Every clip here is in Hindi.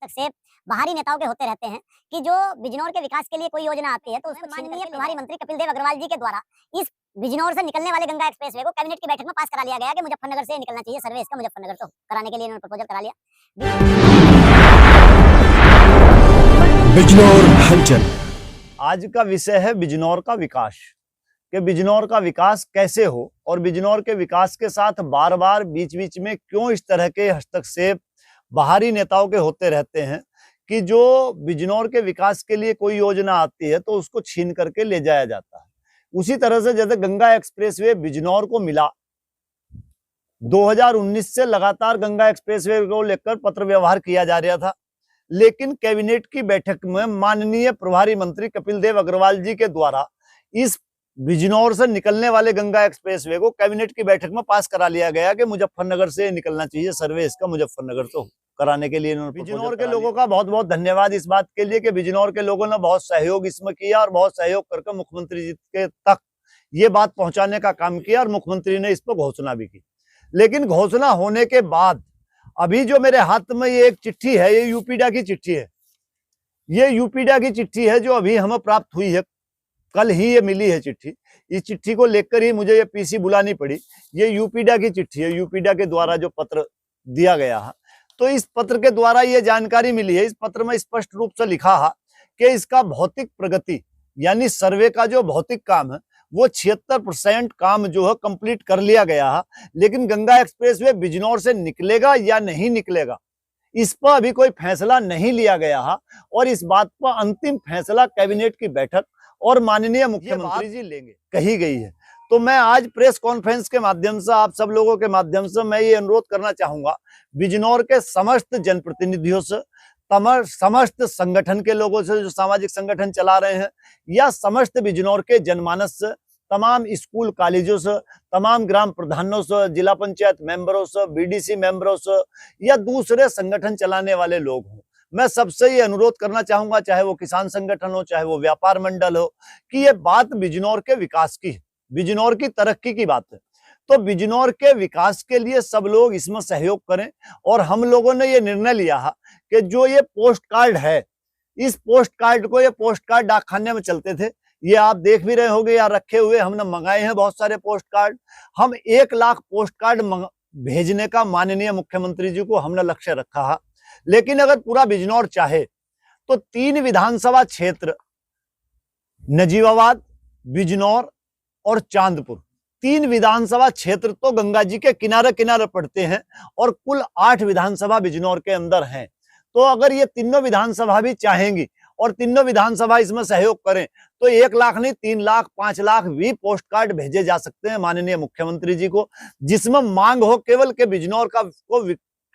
तक से बाहरी नेताओं के होते रहते हैं कि जो बिजनौर के विकास के लिए कोई योजना आती है तो उसको माननीय प्रभारी मंत्री कपिल देव अग्रवाल जी के द्वारा इस बिजनौर से निकलने वाले गंगा एक्सप्रेसवे को कैबिनेट की बैठक में पास करा लिया गया कि मुजफ्फरनगर से निकलना चाहिए, सर्वे इसका मुजफ्फरनगर से कराने के लिए इन्होंने प्रपोजल करा लिया। बिजनौर हलचल आज का विषय है बिजनौर का विकास, कि बिजनौर का विकास कैसे हो और बिजनौर के विकास के साथ बार बार बीच बीच में क्यों इस तरह के हस्तक्षेप बाहरी नेताओं के होते रहते हैं कि जो बिजनौर के विकास के लिए कोई योजना आती है तो उसको छीन करके ले जाया जाता है। उसी तरह से जैसे गंगा एक्सप्रेसवे बिजनौर को मिला, 2019 से लगातार गंगा एक्सप्रेसवे को लेकर पत्र व्यवहार किया जा रहा था, लेकिन कैबिनेट की बैठक में माननीय प्रभारी मंत्री कपिल देव अग्रवाल जी के द्वारा इस बिजनौर से निकलने वाले गंगा एक्सप्रेसवे को कैबिनेट की बैठक में पास करा लिया गया कि मुजफ्फरनगर से निकलना चाहिए, सर्वे इसका मुजफ्फरनगर से कराने के लिए इन्होंने बिजनौर के लोगों का बहुत बहुत धन्यवाद इस बात के लिए कि बिजनौर के लोगों ने बहुत सहयोग इसमें किया और बहुत सहयोग करके मुख्यमंत्री जी के तक ये बात पहुंचाने का काम किया और मुख्यमंत्री ने इस पर घोषणा भी की। लेकिन घोषणा होने के बाद अभी जो मेरे हाथ में ये एक चिट्ठी है, ये यूपीडा की चिट्ठी है, ये यूपीडा की चिट्ठी है जो अभी हमें प्राप्त हुई है, कल ही ये मिली है चिट्ठी। इस चिट्ठी को लेकर ही मुझे ये पीसी बुलानी पड़ी। ये यूपीडा की चिट्ठी है, यूपीडा के द्वारा जो पत्र दिया गया है, तो इस पत्र के द्वारा ये जानकारी मिली है। इस पत्र में स्पष्ट रूप से लिखा है कि इसका भौतिक प्रगति यानी सर्वे का जो भौतिक काम है वो 76% काम जो है कंप्लीट कर लिया गया है, लेकिन गंगा एक्सप्रेसवे बिजनौर से निकलेगा या नहीं निकलेगा इस पर अभी कोई फैसला नहीं लिया गया है और इस बात पर अंतिम फैसला कैबिनेट की बैठक और माननीय मुख्यमंत्री जी लेंगे कही गई है। तो मैं आज प्रेस कॉन्फ्रेंस के माध्यम से आप सब लोगों के माध्यम से मैं ये अनुरोध करना चाहूंगा बिजनौर के समस्त जनप्रतिनिधियों से, समस्त संगठन के लोगों से जो सामाजिक संगठन चला रहे हैं, या समस्त बिजनौर के जनमानस से, तमाम स्कूल कॉलेजों से, तमाम ग्राम प्रधानों से, जिला पंचायत मेंबरों से, बीडीसी मेंबरों से या दूसरे संगठन चलाने वाले लोग हों, मैं सबसे ये अनुरोध करना चाहूंगा, चाहे वो किसान संगठन हो, चाहे वो व्यापार मंडल हो, कि ये बात बिजनौर के विकास की है, बिजनौर की तरक्की की बात है। तो बिजनौर के विकास के लिए सब लोग इसमें सहयोग करें। और हम लोगों ने ये निर्णय लिया है कि जो ये पोस्ट कार्ड है, इस पोस्ट कार्ड को, ये पोस्ट कार्ड डाकखाने में चलते थे, ये आप देख भी रहे होंगे या रखे हुए हमने मंगाए हैं बहुत सारे पोस्ट कार्ड। हम 1 लाख पोस्ट कार्ड भेजने का माननीय मुख्यमंत्री जी को हमने लक्ष्य रखा है। लेकिन अगर पूरा बिजनौर चाहे तो 3 विधानसभा क्षेत्र, नजीबाबाद, बिजनौर और चांदपुर, 3 विधानसभा क्षेत्र तो गंगा जी के किनारे किनारे पड़ते हैं और कुल 8 विधानसभा बिजनौर के अंदर हैं। तो अगर ये तीनों विधानसभा भी चाहेंगी और तीनों विधानसभा इसमें सहयोग करें तो 1 लाख नहीं 3 लाख 5 लाख भी पोस्ट कार्ड भेजे जा सकते हैं माननीय मुख्यमंत्री जी को, जिसमें मांग हो केवल के बिजनौर का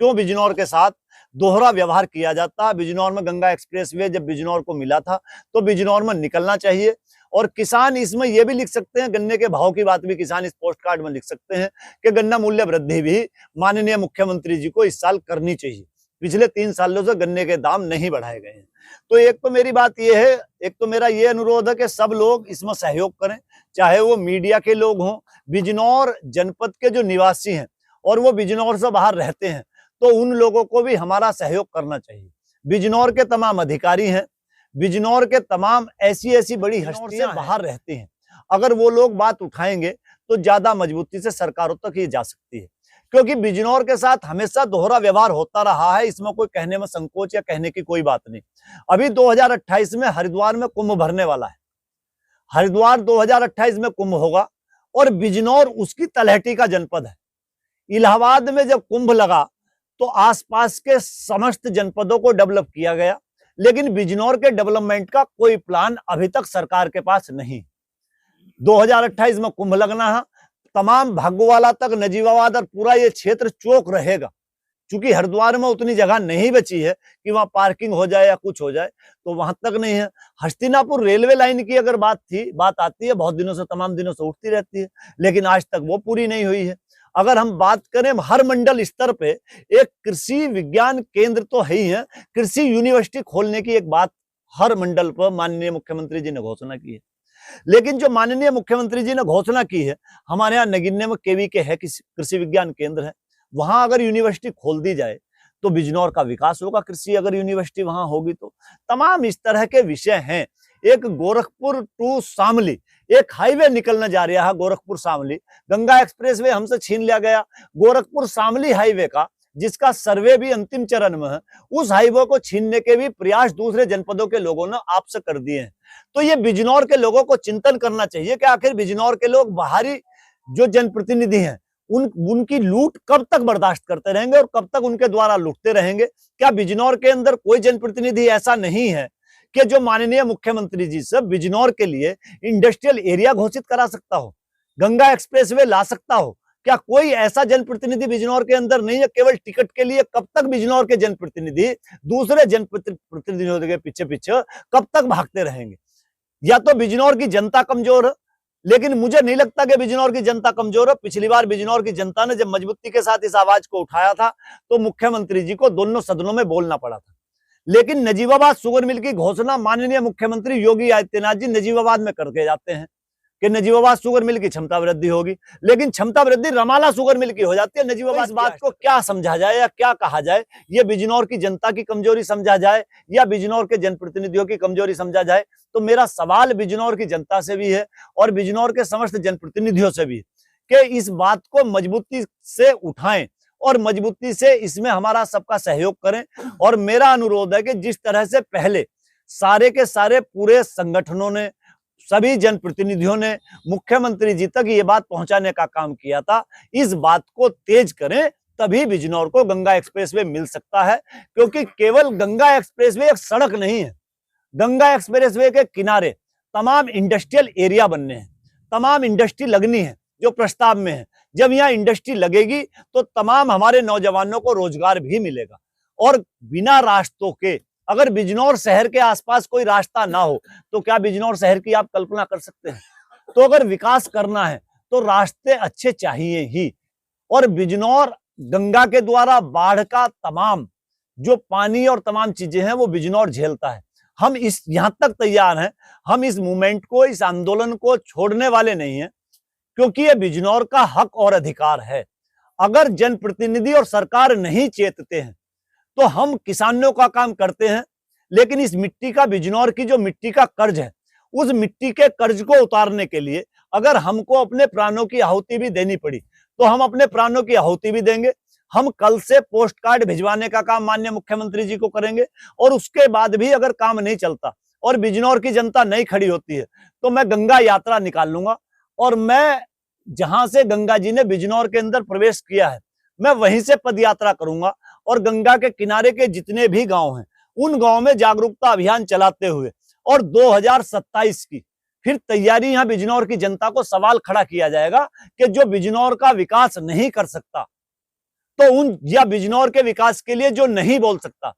क्यों बिजनौर के साथ दोहरा व्यवहार किया जाता है। बिजनौर में गंगा एक्सप्रेसवे जब बिजनौर को मिला था तो बिजनौर में निकलना चाहिए। और किसान इसमें यह भी लिख सकते हैं, गन्ने के भाव की बात भी किसान इस पोस्ट कार्ड में लिख सकते हैं कि गन्ना मूल्य वृद्धि भी माननीय मुख्यमंत्री जी को इस साल करनी चाहिए। पिछले 3 सालों से गन्ने के दाम नहीं बढ़ाए गए हैं। तो एक तो मेरी बात यह है, एक तो मेरा ये अनुरोध है कि सब लोग इसमें सहयोग करें, चाहे वो मीडिया के लोग हों, बिजनौर जनपद के जो निवासी हैं और वो बिजनौर से बाहर रहते हैं, तो उन लोगों को भी हमारा सहयोग करना चाहिए। बिजनौर के तमाम अधिकारी हैं, बिजनौर के तमाम ऐसी बड़ी हस्तियां बाहर रहते हैं, अगर वो लोग बात उठाएंगे तो ज्यादा मजबूती से सरकारों तक ये जा सकती है, क्योंकि बिजनौर के साथ हमेशा दोहरा व्यवहार होता रहा है। इसमें कोई कहने में संकोच या कहने की कोई बात नहीं। अभी 2028 में हरिद्वार में कुंभ भरने वाला है, हरिद्वार 2028 में कुंभ होगा और बिजनौर उसकी तलहटी का जनपद है। इलाहाबाद में जब कुंभ लगा तो आसपास के समस्त जनपदों को डेवलप किया गया, लेकिन बिजनौर के डेवलपमेंट का कोई प्लान अभी तक सरकार के पास नहीं। 2028 में कुंभ लगना है, तमाम भागोवाला तक, नजीबाबाद और पूरा ये क्षेत्र चौक रहेगा। चूंकि हरिद्वार में उतनी जगह नहीं बची है कि वहां पार्किंग हो जाए या कुछ हो जाए, तो वहां तक नहीं है। हस्तिनापुर रेलवे लाइन की अगर बात आती है, बहुत दिनों से, तमाम दिनों से उठती रहती है, लेकिन आज तक वो पूरी नहीं हुई है। अगर हम बात करें हर मंडल स्तर पे एक कृषि विज्ञान केंद्र तो है ही है, कृषि यूनिवर्सिटी खोलने की एक बात हर मंडल पर माननीय मुख्यमंत्री जी ने घोषणा की है। लेकिन जो माननीय मुख्यमंत्री जी ने घोषणा की है, हमारे यहाँ नगीने में केवी के है कृषि विज्ञान केंद्र है, वहां अगर यूनिवर्सिटी खोल दी जाए तो बिजनौर का विकास होगा, कृषि अगर यूनिवर्सिटी वहां होगी तो। तमाम इस तरह के विषय हैं। एक गोरखपुर टू शामली एक हाईवे निकलने जा रहा है, गोरखपुर शामली, गंगा एक्सप्रेसवे हमसे छीन लिया गया। गोरखपुर शामली हाईवे का, जिसका सर्वे भी अंतिम चरण में है, उस हाईवे को छीनने के भी प्रयास दूसरे जनपदों के लोगों ने आपसे कर दिए हैं। तो ये बिजनौर के लोगों को चिंतन करना चाहिए कि आखिर बिजनौर के लोग बाहरी जो जनप्रतिनिधि हैं उनकी लूट कब तक बर्दाश्त करते रहेंगे और कब तक उनके द्वारा लूटते रहेंगे। क्या बिजनौर के अंदर कोई जनप्रतिनिधि ऐसा नहीं है कि जो माननीय मुख्यमंत्री जी से बिजनौर के लिए इंडस्ट्रियल एरिया घोषित करा सकता हो, गंगा एक्सप्रेसवे ला सकता हो? क्या कोई ऐसा जनप्रतिनिधि बिजनौर के अंदर नहीं है? केवल टिकट के लिए कब तक बिजनौर के जनप्रतिनिधि दूसरे जनप्रतिनिधियों के पीछे पीछे कब तक भागते रहेंगे? या तो बिजनौर की जनता कमजोर है, लेकिन मुझे नहीं लगता कि बिजनौर की जनता कमजोर है। पिछली बार बिजनौर की जनता ने जब मजबूती के साथ इस आवाज को उठाया था तो मुख्यमंत्री जी को दोनों सदनों में बोलना पड़ा था। लेकिन नजीबाबाद शुगर मिल की घोषणा माननीय मुख्यमंत्री योगी आदित्यनाथ जी नजीबाबाद में करके जाते हैं कि नजीबाबाद शुगर मिल की क्षमता वृद्धि होगी, लेकिन क्षमता वृद्धि रमाला शुगर मिल की हो जाती है। नजीबाबाद, इस बात को क्या समझा जाए या क्या कहा जाए? ये बिजनौर की जनता की कमजोरी समझा जाए या बिजनौर के जनप्रतिनिधियों की कमजोरी समझा जाए? तो मेरा सवाल बिजनौर की जनता से भी है और बिजनौर के समस्त जनप्रतिनिधियों से भी कि इस बात को मजबूती से उठाएं और मजबूती से इसमें हमारा सबका सहयोग करें। और मेरा अनुरोध है कि जिस तरह से पहले सारे के सारे पूरे संगठनों ने, सभी जनप्रतिनिधियों ने मुख्यमंत्री जी तक ये बात पहुंचाने का काम किया था, इस बात को तेज करें, तभी बिजनौर को गंगा एक्सप्रेसवे मिल सकता है। क्योंकि केवल गंगा एक्सप्रेसवे एक सड़क नहीं है, गंगा एक्सप्रेसवे के किनारे तमाम इंडस्ट्रियल एरिया बनने हैं, तमाम इंडस्ट्री लगनी है जो प्रस्ताव में है। जब यहाँ इंडस्ट्री लगेगी तो तमाम हमारे नौजवानों को रोजगार भी मिलेगा। और बिना रास्तों के, अगर बिजनौर शहर के आसपास कोई रास्ता ना हो तो क्या बिजनौर शहर की आप कल्पना कर सकते हैं? तो अगर विकास करना है तो रास्ते अच्छे चाहिए ही। और बिजनौर गंगा के द्वारा बाढ़ का तमाम जो पानी और तमाम चीजें हैं वो बिजनौर झेलता है। हम इस यहां तक तैयार हैं, हम इस मूवमेंट को, इस आंदोलन को छोड़ने वाले नहीं हैं, क्योंकि ये बिजनौर का हक और अधिकार है। अगर जनप्रतिनिधि और सरकार नहीं चेतते हैं तो हम किसानों का काम करते हैं, लेकिन इस मिट्टी का, बिजनौर की जो मिट्टी का कर्ज है, उस मिट्टी के कर्ज को उतारने के लिए अगर हमको अपने प्राणों की आहुति भी देनी पड़ी तो हम अपने प्राणों की आहुति भी देंगे। हम कल से पोस्ट कार्ड भिजवाने का काम माननीय मुख्यमंत्री जी को करेंगे और उसके बाद भी अगर काम नहीं चलता और बिजनौर की जनता नहीं खड़ी होती है तो मैं गंगा यात्रा निकाल लूंगा। और मैं जहां से गंगा जी ने बिजनौर के अंदर प्रवेश किया है, मैं वहीं से पद यात्रा करूंगा और गंगा के किनारे के जितने भी गांव हैं उन गांव में जागरूकता अभियान चलाते हुए और 2027 की फिर तैयारी यहाँ बिजनौर की जनता को सवाल खड़ा किया जाएगा कि जो बिजनौर का विकास नहीं कर सकता तो उन, या बिजनौर के विकास के लिए जो नहीं बोल सकता,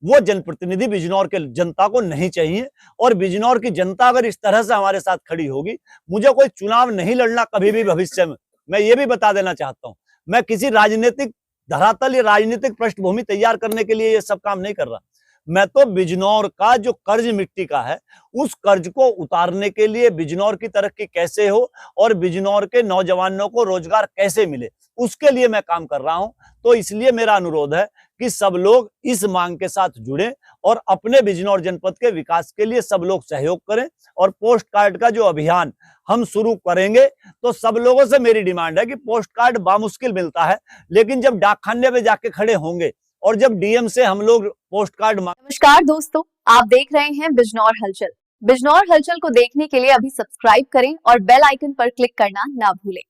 वो जनप्रतिनिधि बिजनौर के जनता को नहीं चाहिए। और बिजनौर की जनता अगर इस तरह से हमारे साथ खड़ी होगी, मुझे कोई चुनाव नहीं लड़ना कभी भी भविष्य में, मैं ये भी बता देना चाहता हूं। मैं किसी राजनीतिक धरातल या राजनीतिक पृष्ठभूमि तैयार करने के लिए ये सब काम नहीं कर रहा। मैं तो बिजनौर का जो कर्ज मिट्टी का है उस कर्ज को उतारने के लिए, बिजनौर की तरक्की कैसे हो और बिजनौर के नौजवानों को रोजगार कैसे मिले, उसके लिए मैं काम कर रहा हूं। तो इसलिए मेरा अनुरोध है कि सब लोग इस मांग के साथ जुड़ें और अपने बिजनौर जनपद के विकास के लिए सब लोग सहयोग करें। और पोस्ट कार्ड का जो अभियान हम शुरू करेंगे तो सब लोगों से मेरी डिमांड है कि पोस्ट कार्ड बामुश्किल मिलता है, लेकिन जब डाकखाने पे जाके खड़े होंगे और जब डीएम से हम लोग पोस्ट कार्ड नमस्कार दोस्तों, आप देख रहे हैं बिजनौर हलचल। बिजनौर हलचल को देखने के लिए अभी सब्सक्राइब करें और बेल आइकन पर क्लिक करना ना भूलें।